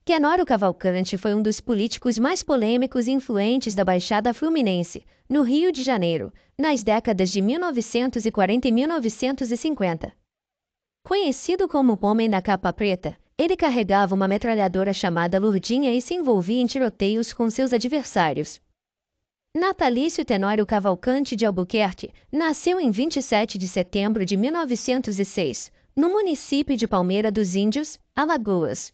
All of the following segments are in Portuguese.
Tenório Cavalcante foi um dos políticos mais polêmicos e influentes da Baixada Fluminense, no Rio de Janeiro, nas décadas de 1940 e 1950. Conhecido como o Homem da Capa Preta, ele carregava uma metralhadora chamada Lurdinha e se envolvia em tiroteios com seus adversários. Natalício Tenório Cavalcante de Albuquerque nasceu em 27 de setembro de 1906, no município de Palmeira dos Índios, Alagoas.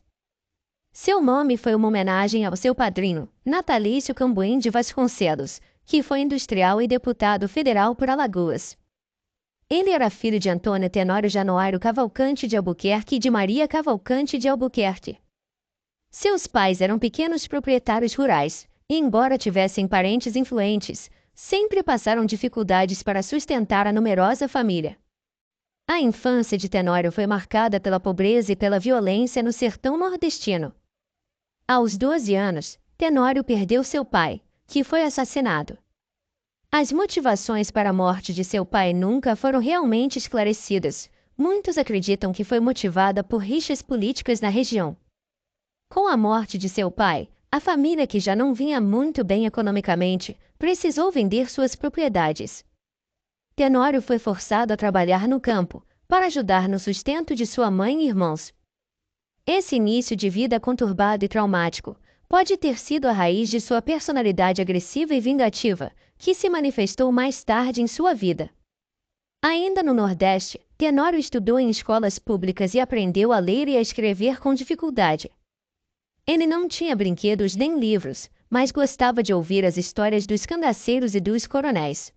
Seu nome foi uma homenagem ao seu padrinho, Natalício Cambuim de Vasconcelos, que foi industrial e deputado federal por Alagoas. Ele era filho de Antônio Tenório Januário Cavalcante de Albuquerque e de Maria Cavalcante de Albuquerque. Seus pais eram pequenos proprietários rurais, e embora tivessem parentes influentes, sempre passaram dificuldades para sustentar a numerosa família. A infância de Tenório foi marcada pela pobreza e pela violência no sertão nordestino. Aos 12 anos, Tenório perdeu seu pai, que foi assassinado. As motivações para a morte de seu pai nunca foram realmente esclarecidas. Muitos acreditam que foi motivada por rixas políticas na região. Com a morte de seu pai, a família, que já não vinha muito bem economicamente, precisou vender suas propriedades. Tenório foi forçado a trabalhar no campo, para ajudar no sustento de sua mãe e irmãos. Esse início de vida conturbado e traumático pode ter sido a raiz de sua personalidade agressiva e vingativa, que se manifestou mais tarde em sua vida. Ainda no Nordeste, Tenório estudou em escolas públicas e aprendeu a ler e a escrever com dificuldade. Ele não tinha brinquedos nem livros, mas gostava de ouvir as histórias dos cangaceiros e dos coronéis.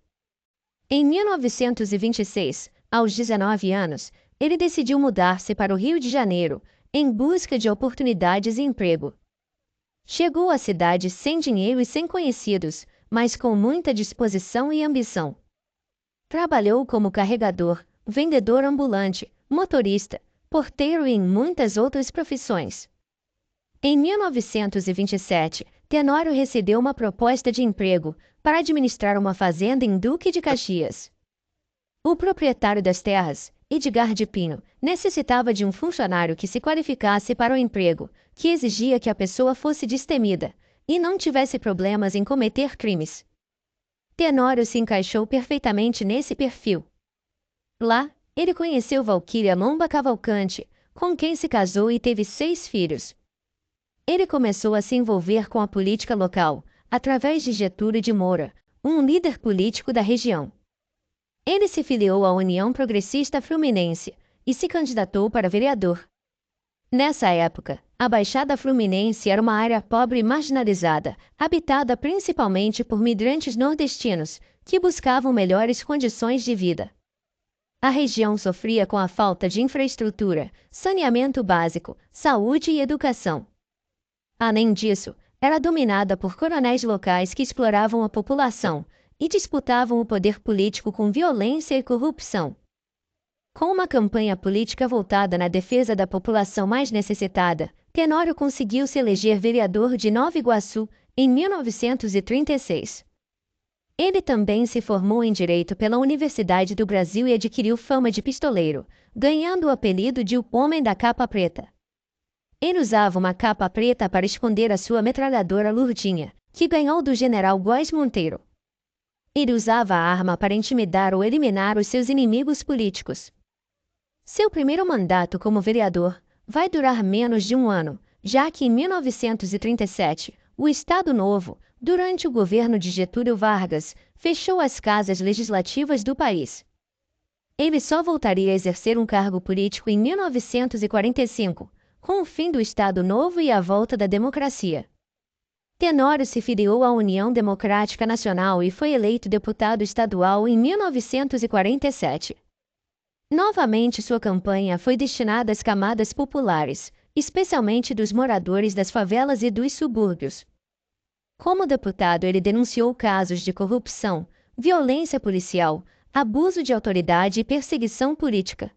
Em 1926, aos 19 anos, ele decidiu mudar-se para o Rio de Janeiro, em busca de oportunidades e emprego. Chegou à cidade sem dinheiro e sem conhecidos, mas com muita disposição e ambição. Trabalhou como carregador, vendedor ambulante, motorista, porteiro e em muitas outras profissões. Em 1927, Tenório recebeu uma proposta de emprego para administrar uma fazenda em Duque de Caxias. O proprietário das terras, Edgar de Pinho, necessitava de um funcionário que se qualificasse para o emprego, que exigia que a pessoa fosse destemida e não tivesse problemas em cometer crimes. Tenório se encaixou perfeitamente nesse perfil. Lá, ele conheceu Valquíria Lomba Cavalcante, com quem se casou e teve 6 filhos. Ele começou a se envolver com a política local, através de Getúlio de Moura, um líder político da região. Ele se filiou à União Progressista Fluminense e se candidatou para vereador. Nessa época, a Baixada Fluminense era uma área pobre e marginalizada, habitada principalmente por migrantes nordestinos, que buscavam melhores condições de vida. A região sofria com a falta de infraestrutura, saneamento básico, saúde e educação. Além disso, era dominada por coronéis locais que exploravam a população e disputavam o poder político com violência e corrupção. Com uma campanha política voltada na defesa da população mais necessitada, Tenório conseguiu se eleger vereador de Nova Iguaçu em 1936. Ele também se formou em Direito pela Universidade do Brasil e adquiriu fama de pistoleiro, ganhando o apelido de o Homem da Capa Preta. Ele usava uma capa preta para esconder a sua metralhadora Lurdinha, que ganhou do general Góes Monteiro. Ele usava a arma para intimidar ou eliminar os seus inimigos políticos. Seu primeiro mandato como vereador vai durar menos de um ano, já que em 1937, o Estado Novo, durante o governo de Getúlio Vargas, fechou as casas legislativas do país. Ele só voltaria a exercer um cargo político em 1945, com o fim do Estado Novo e a volta da democracia. Tenório se filiou à União Democrática Nacional e foi eleito deputado estadual em 1947. Novamente, sua campanha foi destinada às camadas populares, especialmente dos moradores das favelas e dos subúrbios. Como deputado, ele denunciou casos de corrupção, violência policial, abuso de autoridade e perseguição política.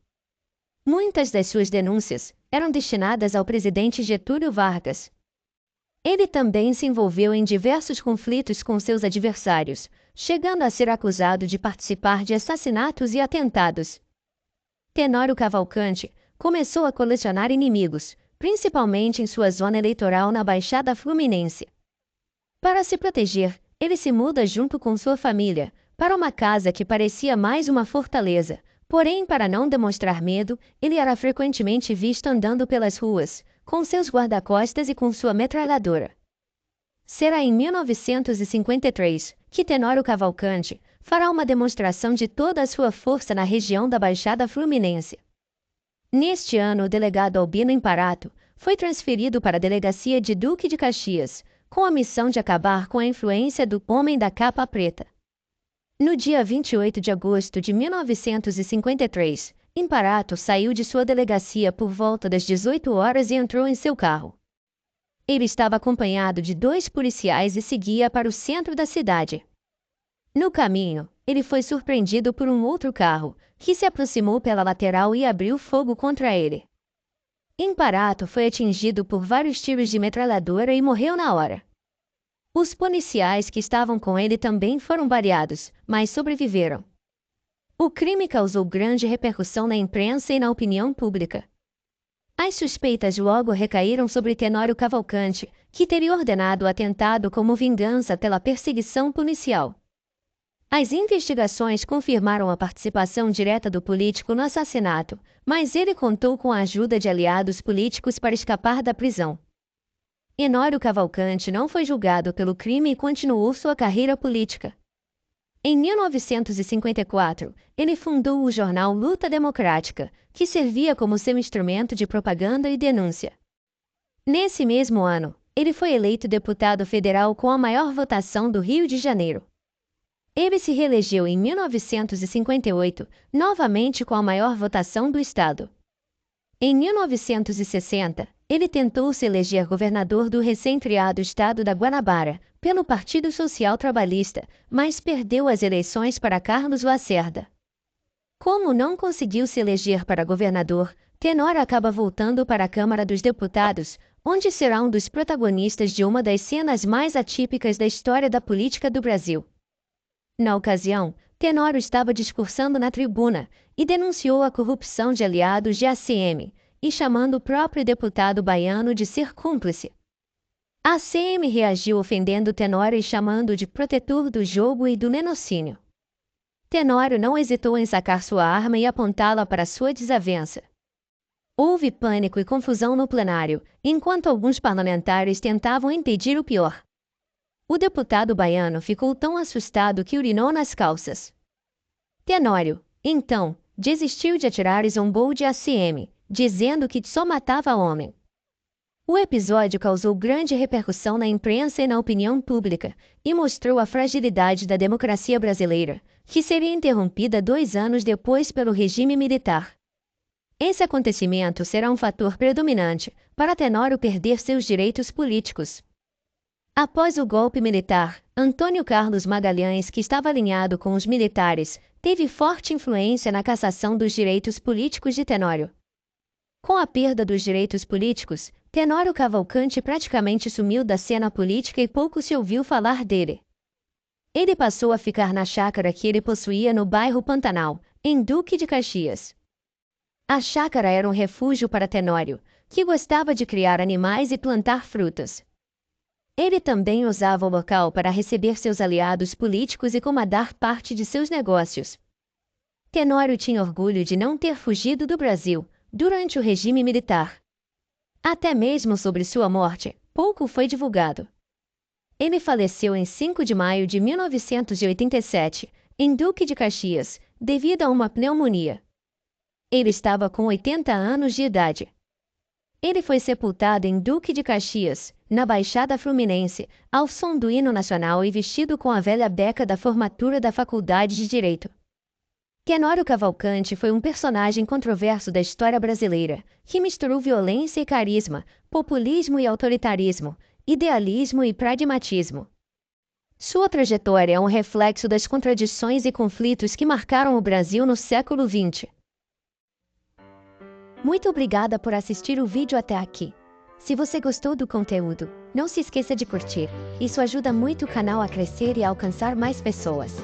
Muitas das suas denúncias eram destinadas ao presidente Getúlio Vargas. Ele também se envolveu em diversos conflitos com seus adversários, chegando a ser acusado de participar de assassinatos e atentados. Tenório Cavalcante começou a colecionar inimigos, principalmente em sua zona eleitoral na Baixada Fluminense. Para se proteger, ele se muda junto com sua família para uma casa que parecia mais uma fortaleza. Porém, para não demonstrar medo, ele era frequentemente visto andando pelas ruas, com seus guarda-costas e com sua metralhadora. Será em 1953 que Tenório Cavalcante fará uma demonstração de toda a sua força na região da Baixada Fluminense. Neste ano, o delegado Albino Imparato foi transferido para a delegacia de Duque de Caxias, com a missão de acabar com a influência do Homem da Capa Preta. No dia 28 de agosto de 1953, Imparato saiu de sua delegacia por volta das 18 horas e entrou em seu carro. Ele estava acompanhado de 2 policiais e seguia para o centro da cidade. No caminho, ele foi surpreendido por um outro carro, que se aproximou pela lateral e abriu fogo contra ele. Imparato foi atingido por vários tiros de metralhadora e morreu na hora. Os policiais que estavam com ele também foram baleados, mas sobreviveram. O crime causou grande repercussão na imprensa e na opinião pública. As suspeitas logo recaíram sobre Tenório Cavalcante, que teria ordenado o atentado como vingança pela perseguição policial. As investigações confirmaram a participação direta do político no assassinato, mas ele contou com a ajuda de aliados políticos para escapar da prisão. Tenório Cavalcante não foi julgado pelo crime e continuou sua carreira política. Em 1954, ele fundou o jornal Luta Democrática, que servia como seu instrumento de propaganda e denúncia. Nesse mesmo ano, ele foi eleito deputado federal com a maior votação do Rio de Janeiro. Ele se reelegeu em 1958, novamente com a maior votação do estado. Em 1960, ele tentou se eleger governador do recém-criado estado da Guanabara, pelo Partido Social Trabalhista, mas perdeu as eleições para Carlos Lacerda. Como não conseguiu se eleger para governador, Tenório acaba voltando para a Câmara dos Deputados, onde será um dos protagonistas de uma das cenas mais atípicas da história da política do Brasil. Na ocasião, Tenório estava discursando na tribuna e denunciou a corrupção de aliados de ACM, e chamando o próprio deputado baiano de ser cúmplice. A ACM reagiu ofendendo Tenório e chamando-o de protetor do jogo e do lenocínio. Tenório não hesitou em sacar sua arma e apontá-la para sua desavença. Houve pânico e confusão no plenário, enquanto alguns parlamentares tentavam impedir o pior. O deputado baiano ficou tão assustado que urinou nas calças. Tenório, então, desistiu de atirar e zombou de ACM, dizendo que só matava homem. O episódio causou grande repercussão na imprensa e na opinião pública, e mostrou a fragilidade da democracia brasileira, que seria interrompida 2 anos depois pelo regime militar. Esse acontecimento será um fator predominante para Tenório perder seus direitos políticos. Após o golpe militar, Antônio Carlos Magalhães, que estava alinhado com os militares, teve forte influência na cassação dos direitos políticos de Tenório. Com a perda dos direitos políticos, Tenório Cavalcante praticamente sumiu da cena política e pouco se ouviu falar dele. Ele passou a ficar na chácara que ele possuía no bairro Pantanal, em Duque de Caxias. A chácara era um refúgio para Tenório, que gostava de criar animais e plantar frutas. Ele também usava o local para receber seus aliados políticos e comandar parte de seus negócios. Tenório tinha orgulho de não ter fugido do Brasil durante o regime militar. Até mesmo sobre sua morte, pouco foi divulgado. Ele faleceu em 5 de maio de 1987, em Duque de Caxias, devido a uma pneumonia. Ele estava com 80 anos de idade. Ele foi sepultado em Duque de Caxias, na Baixada Fluminense, ao som do hino nacional e vestido com a velha beca da formatura da Faculdade de Direito. Tenório Cavalcante foi um personagem controverso da história brasileira, que misturou violência e carisma, populismo e autoritarismo, idealismo e pragmatismo. Sua trajetória é um reflexo das contradições e conflitos que marcaram o Brasil no século XX. Muito obrigada por assistir o vídeo até aqui. Se você gostou do conteúdo, não se esqueça de curtir. Isso ajuda muito o canal a crescer e a alcançar mais pessoas.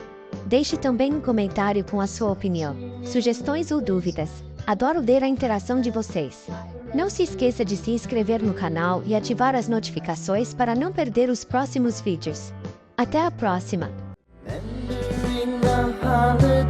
Deixe também um comentário com a sua opinião, sugestões ou dúvidas. Adoro ler a interação de vocês. Não se esqueça de se inscrever no canal e ativar as notificações para não perder os próximos vídeos. Até a próxima! Entering the holiday.